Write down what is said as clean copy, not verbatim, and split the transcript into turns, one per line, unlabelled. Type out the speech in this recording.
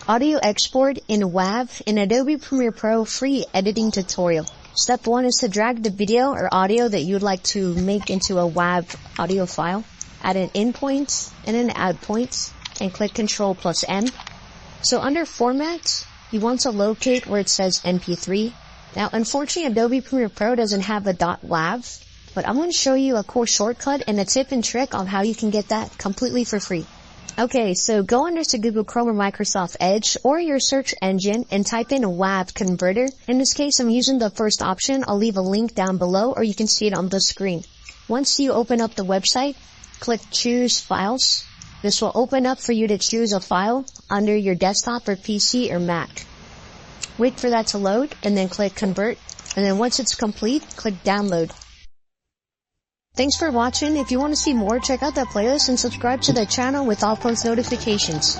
Audio export in WAV in Adobe Premiere Pro free editing tutorial. Step 1 is to drag the video or audio that you'd like to make into a WAV audio file. Add an in point and an out point and click Ctrl+N. So under Format, you want to locate where it says MP3. Now unfortunately Adobe Premiere Pro doesn't have a .wav, but I'm going to show you a cool shortcut and a tip and trick on how you can get that completely for free. Okay, so go under to Google Chrome or Microsoft Edge or your search engine and type in WAV converter. In this case, I'm using the first option. I'll leave a link down below or you can see it on the screen. Once you open up the website, click Choose Files. This will open up for you to choose a file under your desktop or PC or Mac. Wait for that to load and then click Convert. And then once it's complete, click Download. Thanks for watching. If you want to see more, check out that playlist and subscribe to the channel with all post notifications.